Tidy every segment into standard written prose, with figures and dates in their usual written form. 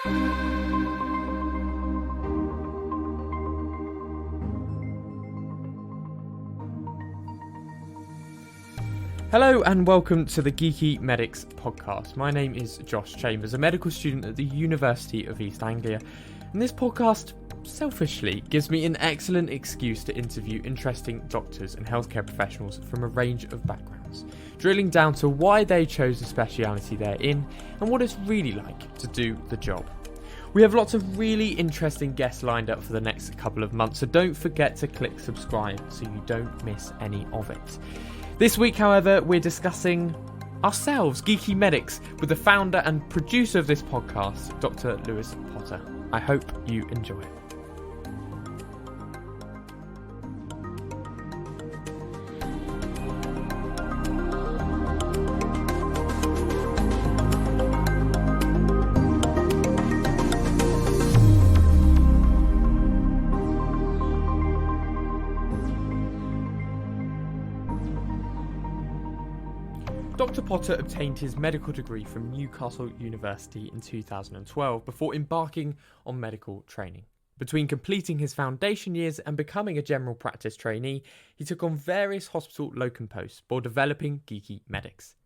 Hello and welcome to the Geeky Medics podcast. My name is Josh Chambers, a medical student at the University of East Anglia, and this podcast selfishly gives me an excellent excuse to interview interesting doctors and healthcare professionals from a range of backgrounds, drilling down to why they chose the speciality they're in and what it's really like to do the job. We have lots of really interesting guests lined up for the next couple of months, so don't forget to click subscribe so you don't miss any of it. This week, however, we're discussing ourselves, Geeky Medics, with the founder and producer of this podcast, Dr. Lewis Potter. I hope you enjoy it. Dr. Potter obtained his medical degree from Newcastle University in 2012 before embarking on medical training. Between completing his foundation years and becoming a general practice trainee, he took on various hospital locum posts while developing Geeky Medics.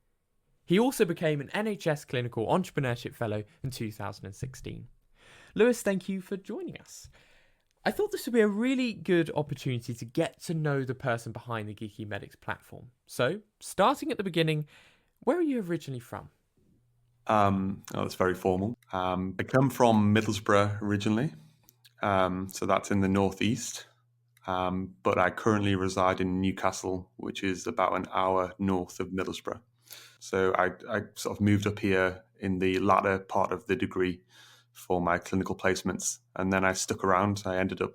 He also became an NHS Clinical Entrepreneurship Fellow in 2016. Lewis, thank you for joining us. I thought this would be a really good opportunity to get to know the person behind the Geeky Medics platform. So, starting at the beginning, where are you originally from? That's very formal. I come from Middlesbrough originally, so that's in the northeast, but I currently reside in Newcastle, which is about an hour north of Middlesbrough. So I sort of moved up here in the latter part of the degree for my clinical placements, and then I stuck around. I ended up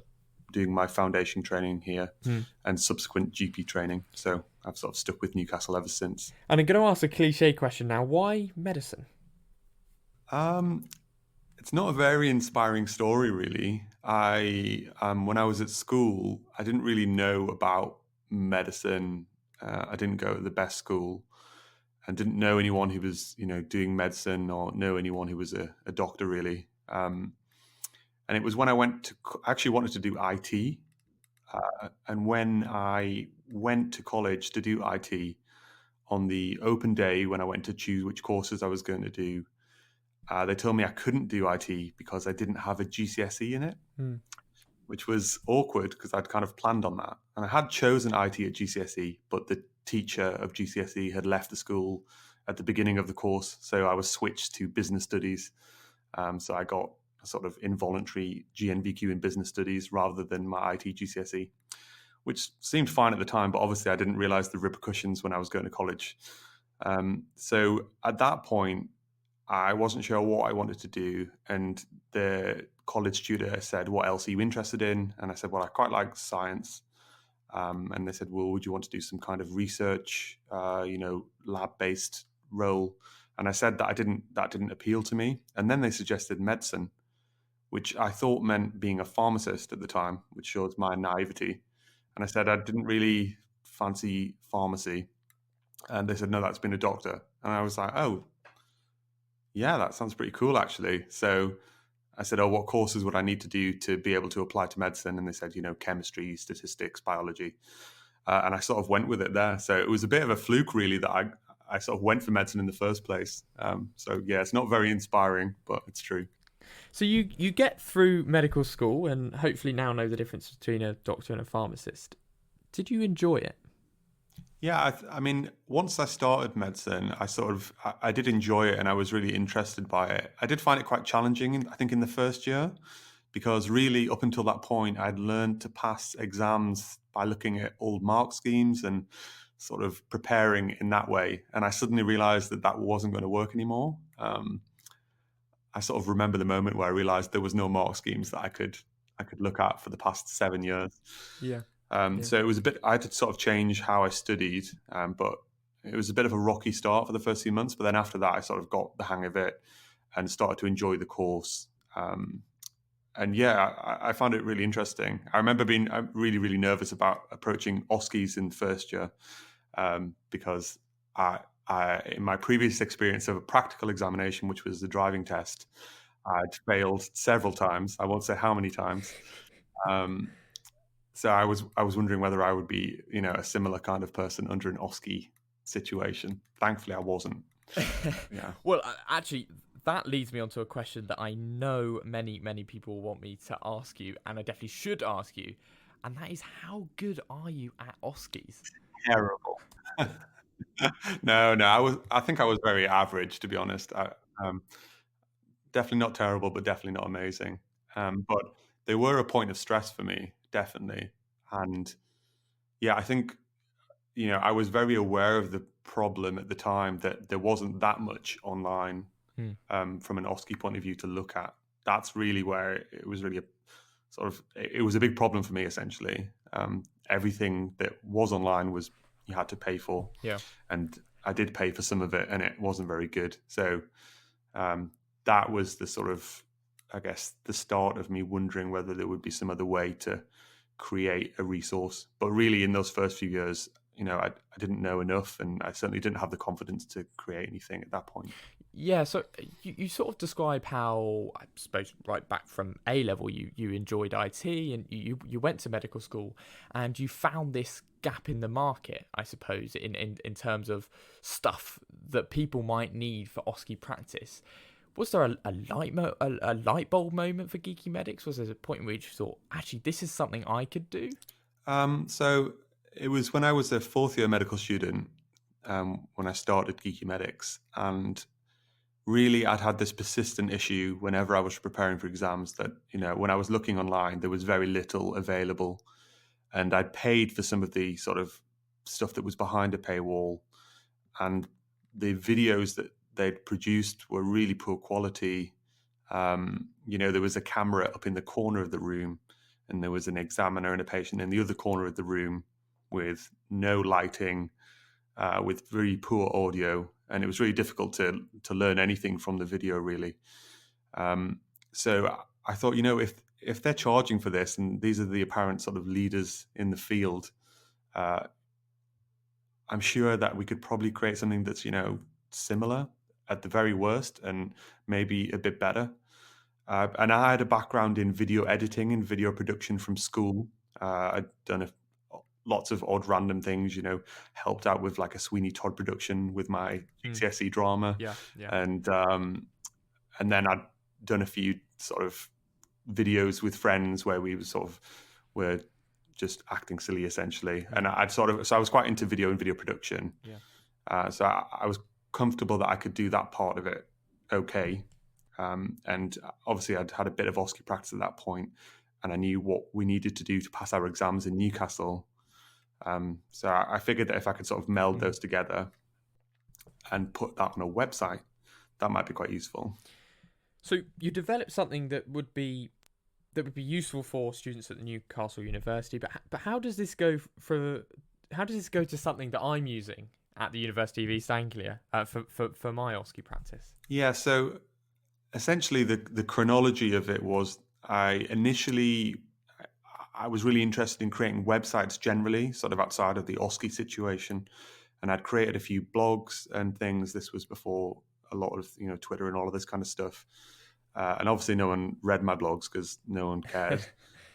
doing my foundation training here and subsequent GP training. So I've sort of stuck with Newcastle ever since. And I'm going to ask a cliche question now. Why medicine? It's not a very inspiring story, really. When I was at school, I didn't really know about medicine. I didn't go to the best school and didn't know anyone who was, doing medicine or know anyone who was a doctor, really. And it was when I actually wanted to do IT. And when I went to college to do IT, on the open day when I went to choose which courses I was going to do, they told me I couldn't do IT because I didn't have a GCSE in it, which was awkward because I'd kind of planned on that. And I had chosen IT at GCSE, but the teacher of GCSE had left the school at the beginning of the course. So I was switched to business studies. So I got a sort of involuntary GNVQ in business studies rather than my IT GCSE, which seemed fine at the time, but obviously I didn't realize the repercussions when I was going to college. So at that point, I wasn't sure what I wanted to do. And the college tutor said, "What else are you interested in?" And I said, "Well, I quite like science." And they said, "Well, would you want to do some kind of research, lab-based role?" And I said that didn't appeal to me. And then they suggested medicine, which I thought meant being a pharmacist at the time, which shows my naivety. And I said I didn't really fancy pharmacy. And they said, "No, that's been a doctor." And I was like, "Oh, yeah, that sounds pretty cool, actually." So I said, "Oh, what courses would I need to do to be able to apply to medicine?" And they said, chemistry, statistics, biology. And I sort of went with it there. So it was a bit of a fluke, really, that I sort of went for medicine in the first place. So yeah, it's not very inspiring, but it's true. So you get through medical school and hopefully now know the difference between a doctor and a pharmacist. Did you enjoy it? Yeah, I mean, once I started medicine, I did enjoy it and I was really interested by it. I did find it quite challenging, I think, in the first year, because really up until that point, I'd learned to pass exams by looking at old mark schemes and sort of preparing in that way. And I suddenly realized that wasn't going to work anymore. I sort of remember the moment where I realized there was no mark schemes that I could look at for the past 7 years. Yeah. So it was I had to sort of change how I studied, but it was a bit of a rocky start for the first few months. But then after that, I sort of got the hang of it and started to enjoy the course. And yeah, I found it really interesting. I remember being really, really nervous about approaching OSCEs in the first year because I, in my previous experience of a practical examination, which was the driving test, I'd failed several times. I won't say how many times. Um, so I was wondering whether I would be, a similar kind of person under an OSCE situation. Thankfully, I wasn't. Yeah. Well, actually, that leads me on to a question that I know many people want me to ask you, and I definitely should ask you, and that is, how good are you at OSCEs? Terrible. No, I think I was very average, to be honest. Um, Definitely not terrible, but definitely not amazing. But they were a point of stress for me, definitely. And yeah, I think, I was very aware of the problem at the time that there wasn't that much online Hmm. from an OSCE point of view to look at. That's really where it was really it was a big problem for me, essentially. Everything that was online was you had to pay for. Yeah. And I did pay for some of it, and it wasn't very good. So that was the sort of, I guess, the start of me wondering whether there would be some other way to create a resource. But really, in those first few years, I didn't know enough, and I certainly didn't have the confidence to create anything at that point. Yeah, so you sort of describe how, I suppose, right back from A level, you enjoyed IT, and you went to medical school, and you found this gap in the market, I suppose, in terms of stuff that people might need for OSCE practice. Was there a light bulb moment for Geeky Medics? Was there a point where you just thought, actually, this is something I could do? So it was when I was a fourth year medical student, when I started Geeky Medics, and really I'd had this persistent issue whenever I was preparing for exams that, when I was looking online, there was very little available. And I'd paid for some of the sort of stuff that was behind a paywall, and the videos that they'd produced were really poor quality. There was a camera up in the corner of the room, and there was an examiner and a patient in the other corner of the room with no lighting, with very poor audio, and it was really difficult to learn anything from the video, really. So I thought, if they're charging for this, and these are the apparent sort of leaders in the field, I'm sure that we could probably create something that's, similar at the very worst, and maybe a bit better. And I had a background in video editing and video production from school. I'd done lots of odd random things, helped out with like a Sweeney Todd production with my GCSE drama. Yeah, yeah. And then I'd done a few sort of videos with friends where we were just acting silly, essentially. And so I was quite into video and video production. Yeah. So I was comfortable that I could do that part of it okay. And obviously I'd had a bit of OSCE practice at that point, and I knew what we needed to do to pass our exams in Newcastle. So I figured that if I could sort of meld those together and put that on a website, that might be quite useful. So you developed something that would be useful for students at the Newcastle University, but how does this go to something that I'm using at the University of East Anglia for my OSCE practice? Yeah, so essentially the chronology of it was I was really interested in creating websites generally, sort of outside of the OSCE situation, and I'd created a few blogs and things. This was before a lot of Twitter and all of this kind of stuff. And obviously no one read my blogs because no one cared.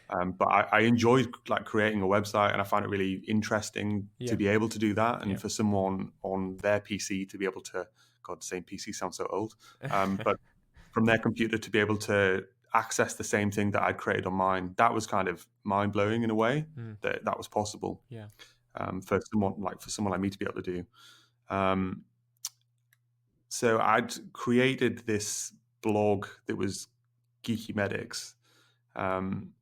But I enjoyed like creating a website, and I found it really interesting to be able to do that. And for someone on their PC to be able to, God, saying PC sounds so old, but from their computer to be able to access the same thing that I'd created on mine, that was kind of mind blowing in a way that was possible. Yeah. For someone like me to be able to do. So I'd created this blog that was Geeky Medics. And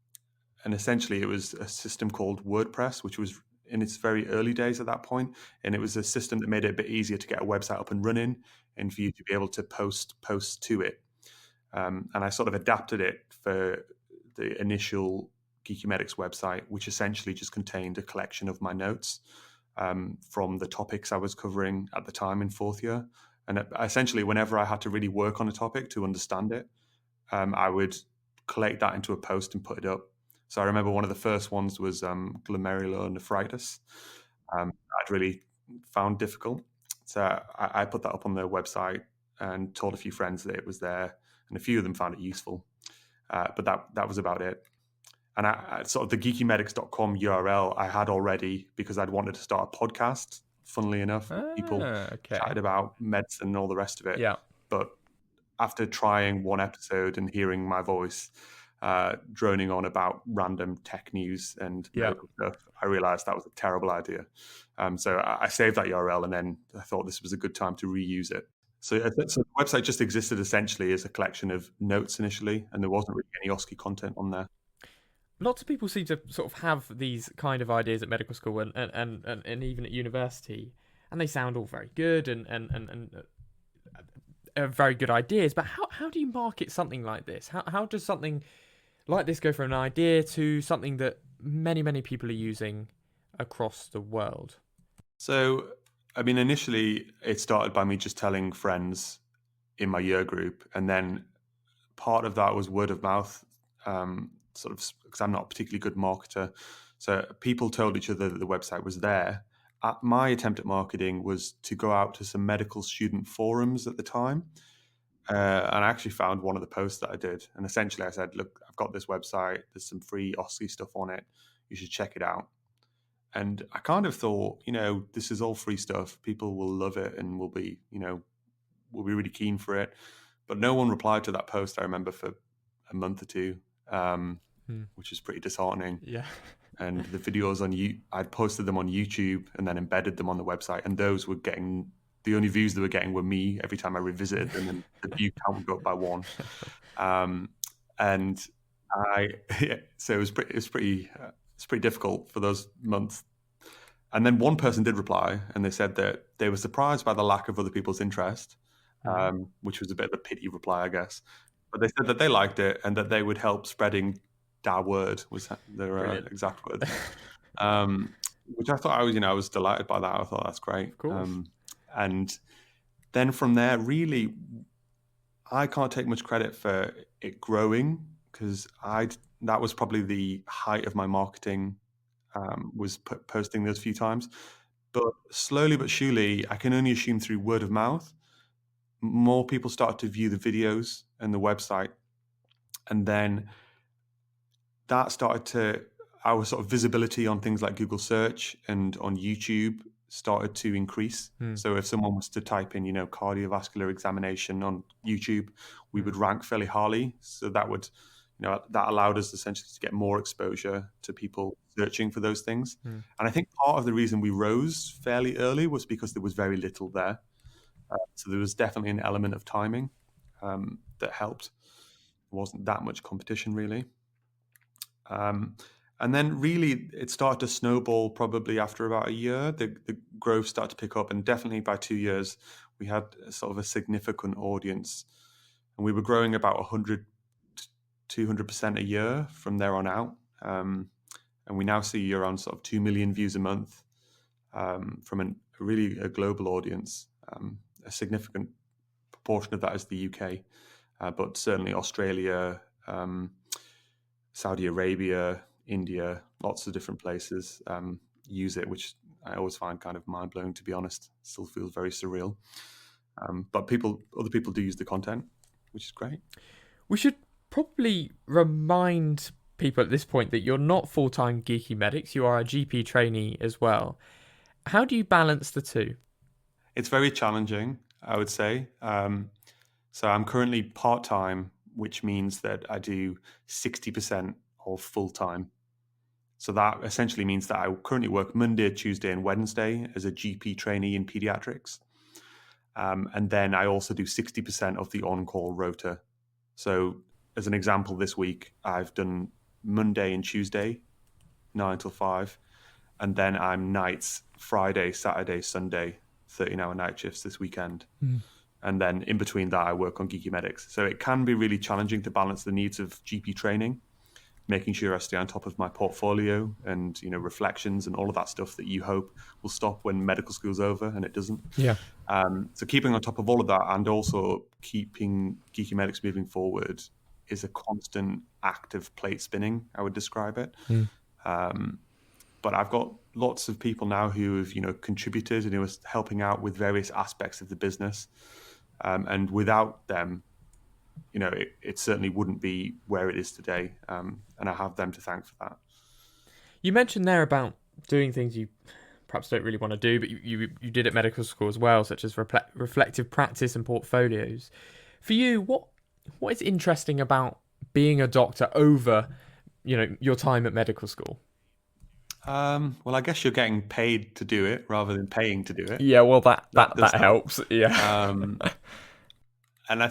essentially it was a system called WordPress, which was in its very early days at that point. And it was a system that made it a bit easier to get a website up and running and for you to be able to post to it. And I sort of adapted it for the initial Geeky Medics website, which essentially just contained a collection of my notes from the topics I was covering at the time in fourth year. And essentially, whenever I had to really work on a topic to understand it, I would collate that into a post and put it up. So I remember one of the first ones was glomerulonephritis. I'd really found difficult. So I put that up on the website, and told a few friends that it was there, and a few of them found it useful. But that was about it. And I sort of the geekymedics.com URL I had already because I'd wanted to start a podcast, funnily enough, where people chatted about medicine and all the rest of it. Yeah. But after trying one episode and hearing my voice droning on about random tech news and medical stuff, I realized that was a terrible idea. So I saved that URL, and then I thought this was a good time to reuse it. So the website just existed essentially as a collection of notes initially, and there wasn't really any OSCE content on there. Lots of people seem to sort of have these kind of ideas at medical school and even at university, and they sound all very good and very good ideas. But how do you market something like this? How does something like this go from an idea to something that many people are using across the world? So, I mean, initially it started by me just telling friends in my year group, and then part of that was word of mouth, sort of because I'm not a particularly good marketer. So people told each other that the website was there. My attempt at marketing was to go out to some medical student forums at the time. And I actually found one of the posts that I did. And essentially I said, look, I've got this website. There's some free OSCE stuff on it. You should check it out. And I kind of thought, this is all free stuff. People will love it and will be really keen for it. But no one replied to that post, I remember, for a month or two, which is pretty disheartening. Yeah. And the videos I'd posted them on YouTube and then embedded them on the website. And those were getting, the only views they were getting were me every time I revisited them, and the view count would go up by one. So it was pretty difficult for those months. And then one person did reply, and they said that they were surprised by the lack of other people's interest, which was a bit of a pity reply, I guess. But they said that they liked it and that they would help spreading da word, was their exact words. Which I thought I was delighted by that. I thought that's great. Of course. And then from there, really, I can't take much credit for it growing, because that was probably the height of my marketing, was posting those few times. But slowly but surely, I can only assume through word of mouth, more people started to view the videos and the website. And then that started to, our sort of visibility on things like Google search and on YouTube started to increase. So if someone was to type in, cardiovascular examination on YouTube, we would rank fairly highly. So that would, that allowed us essentially to get more exposure to people searching for those things. And I think part of the reason we rose fairly early was because there was very little there. So there was definitely an element of timing that helped. There wasn't that much competition, really. And then really it started to snowball probably after about a year. The growth started to pick up, and definitely by 2 years, we had sort of a significant audience. And we were growing about 100 to 200% a year from there on out. And we now see around sort of 2 million views a month from a global audience. A significant proportion of that is the UK, but certainly Australia, Saudi Arabia, India, lots of different places use it, which I always find kind of mind-blowing, to be honest. Still feels very surreal. But other people do use the content, which is great. We should probably remind people at this point that you're not full-time Geeky Medics. You are a GP trainee as well. How do you balance the two? It's very challenging, I would say. So I'm currently part-time, which means that I do 60% of full-time. So that essentially means that I currently work Monday, Tuesday, and Wednesday as a GP trainee in pediatrics. And then I also do 60% of the on-call rota. So as an example, this week, I've done Monday and Tuesday, 9 till 5. And then I'm nights, Friday, Saturday, Sunday, 13-hour night shifts this weekend. And then in between that, I work on Geeky Medics. So it can be really challenging to balance the needs of GP training, making sure I stay on top of my portfolio and, reflections and all of that stuff that you hope will stop when medical school's over, and it doesn't. Yeah. So keeping on top of all of that and also keeping Geeky Medics moving forward is a constant active plate spinning, I would describe it. But I've got lots of people now who have, contributed and who are helping out with various aspects of the business. And without them, it certainly wouldn't be where it is today. And I have them to thank for that. You mentioned there about doing things you perhaps don't really want to do, but you did at medical school as well, such as reflective practice and portfolios. For you, what is interesting about being a doctor over, your time at medical school? Well, I guess you're getting paid to do it rather than paying to do it. Yeah, well, that does help. helps. Yeah. And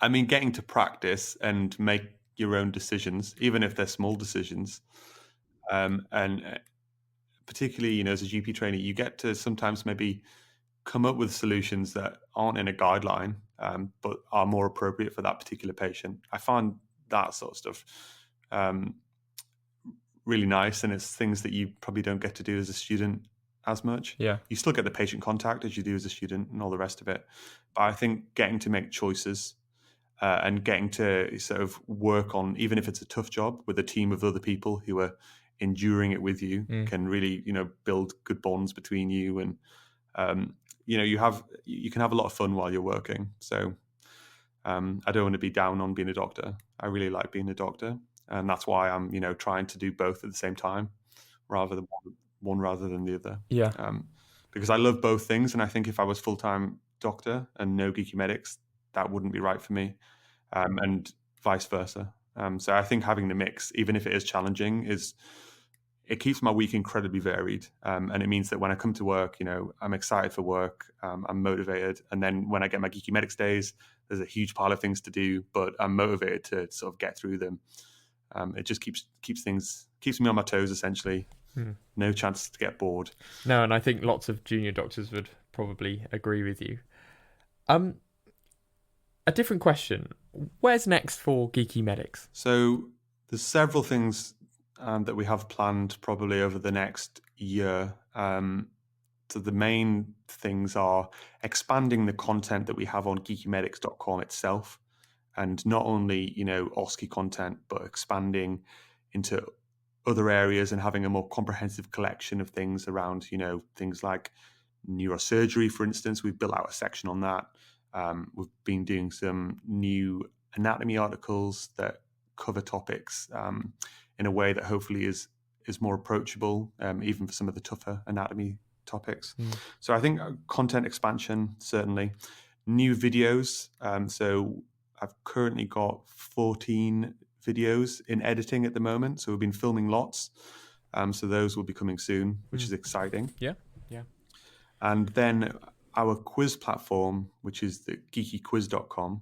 I mean, getting to practice and make your own decisions, even if they're small decisions, and particularly, as a GP trainee, you get to sometimes maybe come up with solutions that aren't in a guideline, but are more appropriate for that particular patient. I find that sort of stuff really nice, and it's things that you probably don't get to do as a student as much. Yeah. You still get the patient contact as you do as a student and all the rest of it. But I think getting to make choices and getting to sort of work on, even if it's a tough job, with a team of other people who are enduring it with you, can really, build good bonds between you. And, you can have a lot of fun while you're working. So I don't want to be down on being a doctor. I really like being a doctor. And that's why I'm, trying to do both at the same time, rather than one rather than the other. Yeah. Because I love both things, and I think if I was full-time doctor and no Geeky Medics, that wouldn't be right for me, and vice versa. So I think having the mix, even if it is challenging, it keeps my week incredibly varied, and it means that when I come to work, I'm excited for work, I'm motivated, and then when I get my Geeky Medics days, there's a huge pile of things to do, but I'm motivated to sort of get through them. It just keeps me on my toes, essentially. No chance to get bored. No, and I think lots of junior doctors would probably agree with you. A different question. Where's next for Geeky Medics? So there's several things that we have planned probably over the next year. So the main things are expanding the content that we have on geekymedics.com itself. And not only, OSCE content, but expanding into other areas and having a more comprehensive collection of things around, things like neurosurgery, for instance. We've built out a section on that. We've been doing some new anatomy articles that cover topics in a way that hopefully is more approachable, even for some of the tougher anatomy topics. So I think content expansion, certainly. New videos. So I've currently got 14 videos in editing at the moment. So we've been filming lots. So those will be coming soon, which is exciting. Yeah. And then our quiz platform, which is the geekyquiz.com.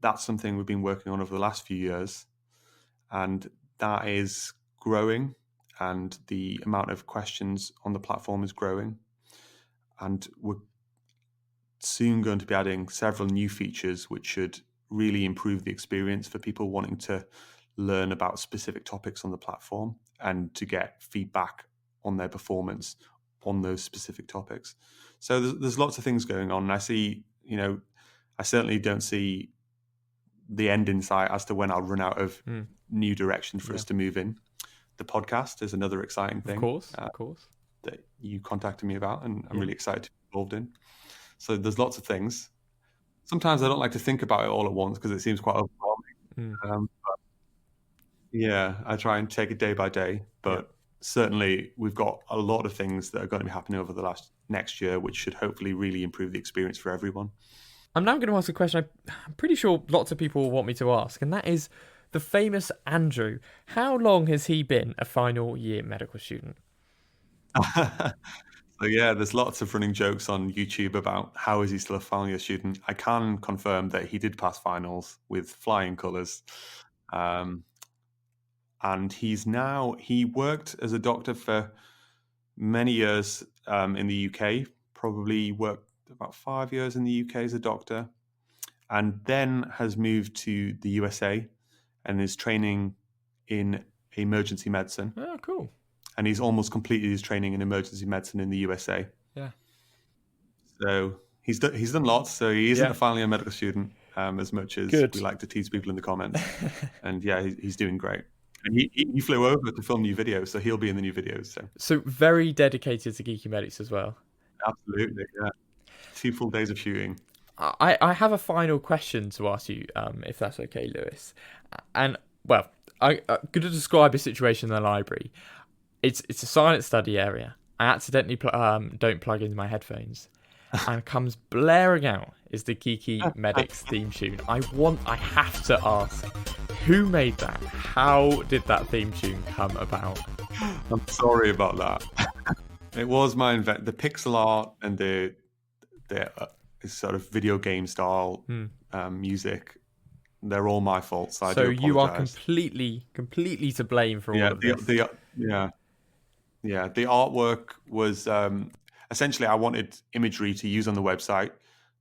That's something we've been working on over the last few years. And that is growing. And the amount of questions on the platform is growing. And we're soon going to be adding several new features which should really improve the experience for people wanting to learn about specific topics on the platform and to get feedback on their performance on those specific topics. So there's lots of things going on, and I see, I certainly don't see the end in sight as to when I'll run out of new direction for us to move in. The podcast is another exciting thing. Of course. That you contacted me about, and I'm really excited to be involved in. So there's lots of things. Sometimes I don't like to think about it all at once because it seems quite overwhelming. But I try and take it day by day. But certainly we've got a lot of things that are going to be happening over the next year, which should hopefully really improve the experience for everyone. I'm now going to ask a question I'm pretty sure lots of people will want me to ask, and that is the famous Andrew. How long has he been a final year medical student? So there's lots of running jokes on YouTube about how is he still a final year student. I can confirm that he did pass finals with flying colours. And he worked as a doctor for many years in the UK, probably worked about 5 years in the UK as a doctor, and then has moved to the USA and is training in emergency medicine. Oh, cool. And he's almost completed his training in emergency medicine in the USA. Yeah. So he's done lots. So he isn't a final year medical student as much as we like to tease people in the comments. And he's doing great. And he flew over to film new videos, so he'll be in the new videos. So very dedicated to Geeky Medics as well. Absolutely, yeah. 2 full days of shooting. I have a final question to ask you, if that's okay, Lewis. And well, I'm going to describe a situation in the library. It's a silent study area. I accidentally don't plug in my headphones, and comes blaring out is the Geeky Medics theme tune. I have to ask, who made that? How did that theme tune come about? I'm sorry about that. It was my the pixel art and the sort of video game style music. They're all my fault. So I do apologize. You are completely to blame for all of this. The artwork was essentially, I wanted imagery to use on the website,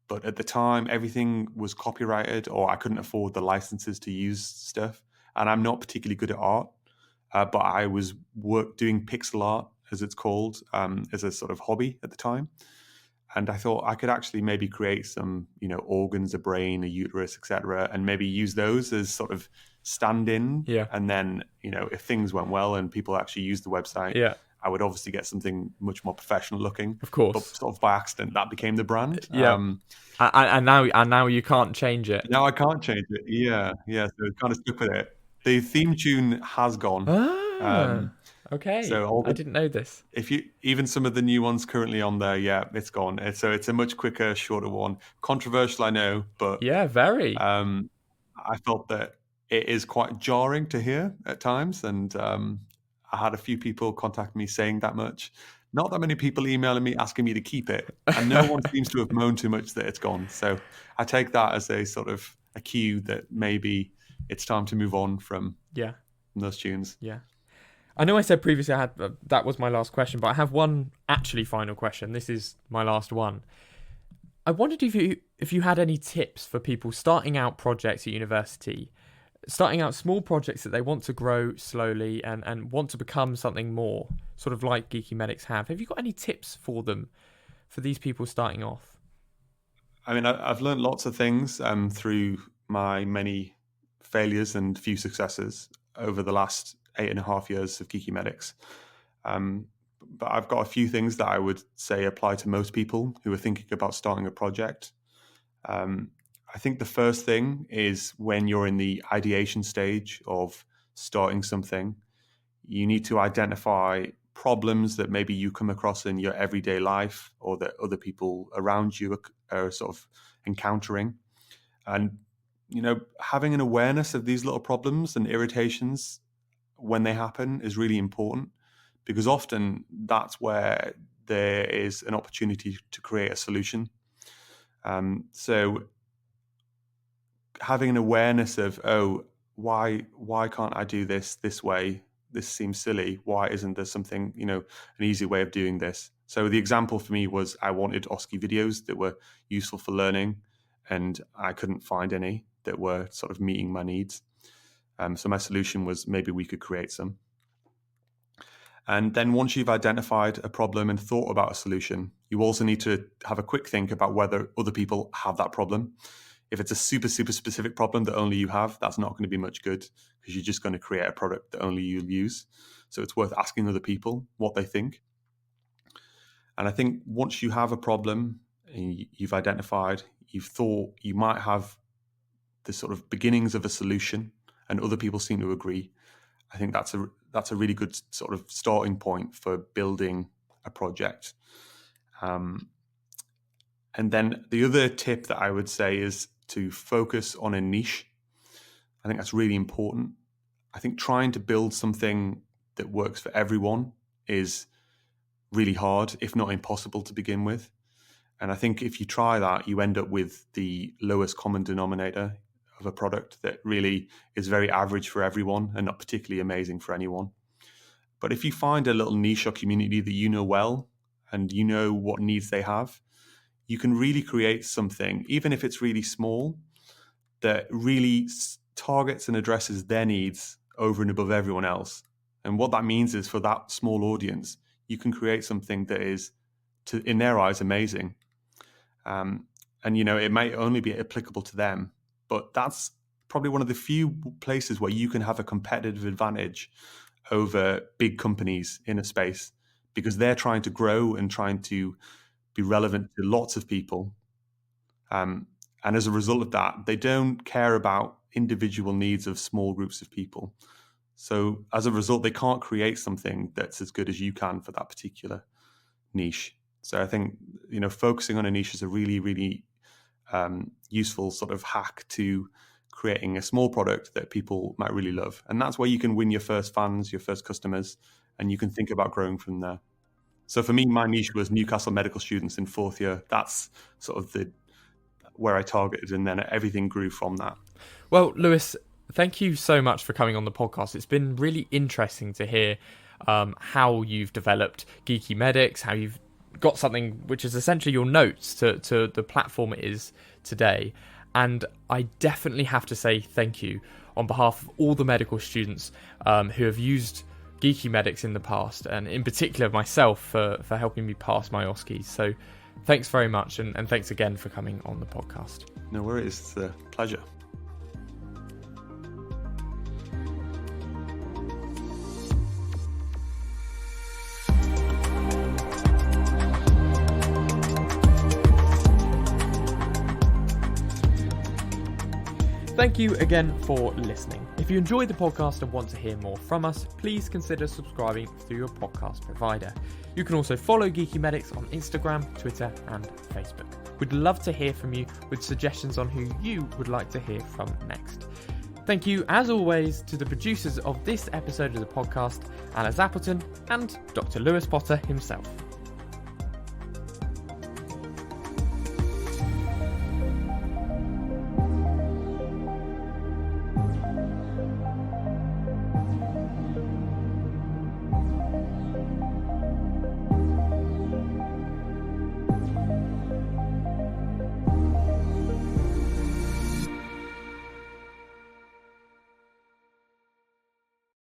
but at the time everything was copyrighted, or I couldn't afford the licenses to use stuff. And I'm not particularly good at art, but I was doing pixel art, as it's called, as a sort of hobby at the time. And I thought I could actually maybe create some, organs, a brain, a uterus, etc., and maybe use those as sort of stand-in. Yeah. And then, if things went well and people actually used the website, I would obviously get something much more professional looking. Of course. But sort of by accident, that became the brand. Yeah. And now you can't change it. Now I can't change it. Yeah. So kind of stuck with it. The theme tune has gone. Okay. So I didn't know this. Even some of the new ones currently on there, it's gone. So it's a much quicker, shorter one. Controversial, I know, but yeah, very. I felt that it is quite jarring to hear at times, and I had a few people contact me saying that much. Not that many people emailing me asking me to keep it, and no one seems to have moaned too much that it's gone. So I take that as a sort of a cue that maybe it's time to move on from those tunes. Yeah. I know I said previously that was my last question, but I have one actually final question. This is my last one. I wondered if you had any tips for people starting out projects at university, starting out small projects that they want to grow slowly and want to become something more, sort of like Geeky Medics have. Have you got any tips for them, for these people starting off? I mean, I've learned lots of things through my many failures and few successes over the last 8.5 years of Geeky Medics. But I've got a few things that I would say apply to most people who are thinking about starting a project. I think the first thing is when you're in the ideation stage of starting something, you need to identify problems that maybe you come across in your everyday life or that other people around you are sort of encountering. And, having an awareness of these little problems and irritations when they happen is really important, because often that's where there is an opportunity to create a solution. So having an awareness of, why can't I do this way? This seems silly. Why isn't there something, an easy way of doing this? So the example for me was I wanted OSCE videos that were useful for learning, and I couldn't find any that were sort of meeting my needs. So my solution was maybe we could create some. And then once you've identified a problem and thought about a solution, you also need to have a quick think about whether other people have that problem. If it's a super, super specific problem that only you have, that's not going to be much good, because you're just going to create a product that only you'll use. So it's worth asking other people what they think. And I think once you have a problem and you've identified, you've thought you might have the sort of beginnings of a solution and other people seem to agree, I think that's a really good sort of starting point for building a project. And then the other tip that I would say is to focus on a niche. I think that's really important. I think trying to build something that works for everyone is really hard, if not impossible to begin with. And I think if you try that, you end up with the lowest common denominator of a product that really is very average for everyone and not particularly amazing for anyone. But if you find a little niche or community that you know well and you know what needs they have, you can really create something, even if it's really small, that really targets and addresses their needs over and above everyone else. And what that means is for that small audience, you can create something that is, in their eyes, amazing. And, it might only be applicable to them, but that's probably one of the few places where you can have a competitive advantage over big companies in a space, because they're trying to grow and trying to be relevant to lots of people. And as a result of that, they don't care about individual needs of small groups of people. So as a result, they can't create something that's as good as you can for that particular niche. So I think, focusing on a niche is a really, really useful sort of hack to creating a small product that people might really love. And that's where you can win your first fans, your first customers, and you can think about growing from there. So for me, my niche was Newcastle medical students in fourth year. That's sort of where I targeted, and then everything grew from that. Well, Lewis, thank you so much for coming on the podcast. It's been really interesting to hear how you've developed Geeky Medics, how you've got something which is essentially your notes to the platform it is today. And I definitely have to say thank you on behalf of all the medical students who have used Geeky Medics in the past, and in particular myself for helping me pass my OSCEs. So thanks very much, and thanks again for coming on the podcast. No worries, it's a pleasure. Thank you again for listening. If you enjoyed the podcast and want to hear more from us, please consider subscribing through your podcast provider. You can also follow Geeky Medics on Instagram, Twitter, and Facebook. We'd love to hear from you with suggestions on who you would like to hear from next. Thank you, as always, to the producers of this episode of the podcast, Alice Appleton and Dr. Lewis Potter himself.